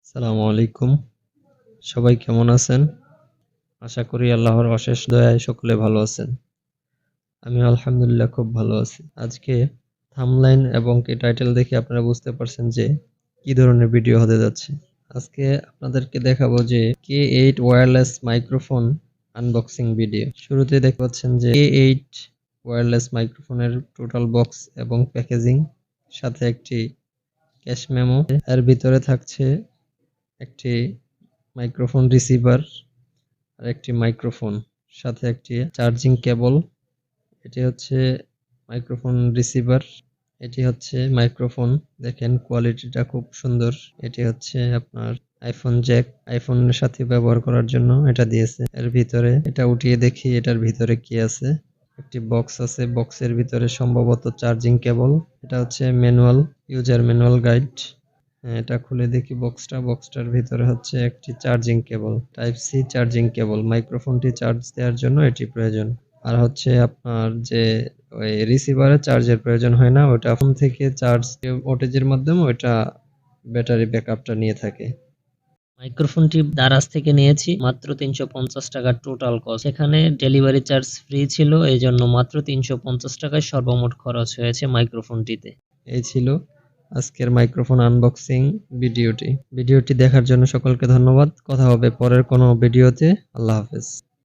আসসালামু আলাইকুম। সবাই কেমন আছেন? আশা করি আল্লাহর অশেষ দয়ায় সকলে ভালো আছেন। আমি আলহামদুলিল্লাহ খুব ভালো আছি। আজকে থাম্বনেইল এবং টাইটেল দেখে আপনারা বুঝতে পারছেন যে কি ধরনের ভিডিও হতে যাচ্ছে। আজকে আপনাদেরকে দেখাবো যে K8 wireless microphone unboxing video. শুরুতে দেখতে পাচ্ছেন যে K8 ওয়্যারলেস মাইক্রোফোনের টোটাল বক্স এবং প্যাকেজিং, সাথে একটি ক্যাশ মেমো। এর ভিতরে থাকছে একটি মাইক্রোফোন রিসিভার আর একটি মাইক্রোফোন, সাথে একটি চার্জিং কেবল। এটি হচ্ছে মাইক্রোফোন রিসিভার, এটি হচ্ছে মাইক্রোফোন। দেখেন কোয়ালিটিটা খুব সুন্দর। এটি হচ্ছে আপনার আইফোন জ্যাক, আইফোনের সাথে ব্যবহার করার জন্য এটা দিয়েছে। এর ভিতরে এটা উঠিয়ে দেখি এটার ভিতরে কি আছে। একটি বক্স আছে, বক্সের ভিতরে সম্ভবত চার্জিং কেবল। এটা হচ্ছে ম্যানুয়াল, ইউজার ম্যানুয়াল গাইড। এটা খুলে দেখি বক্সটার ভিতরে হচ্ছে একটি charging cable, type C charging cable. মাইক্রোফোনটি চার্জ দেওয়ার জন্য এটি প্রয়োজন। আর হচ্ছে আপনার যে ওই রিসিভারে চার্জের প্রয়োজন হয় না, ওটা ফোন থেকে চার্জ ওটেজের মাধ্যমে ওইটা ব্যাটারি ব্যাকআপটা নিয়ে থাকে। মাইক্রোফোনটি দারাজ থেকে নিয়েছি মাত্র 350 টাকা টোটাল কস্ট। সেখানে ডেলিভারি চার্জ ফ্রি ছিল, এই জন্য মাত্র 350 টাকায় সর্বমোট খরচ হয়েছে মাইক্রোফোনটিতে। এই ছিল আজকের মাইক্রোফোন আনবক্সিং ভিডিওটি দেখার জন্য সকলকে ধন্যবাদ। কথা হবে পরের কোনো ভিডিওতে। আল্লাহ হাফেজ।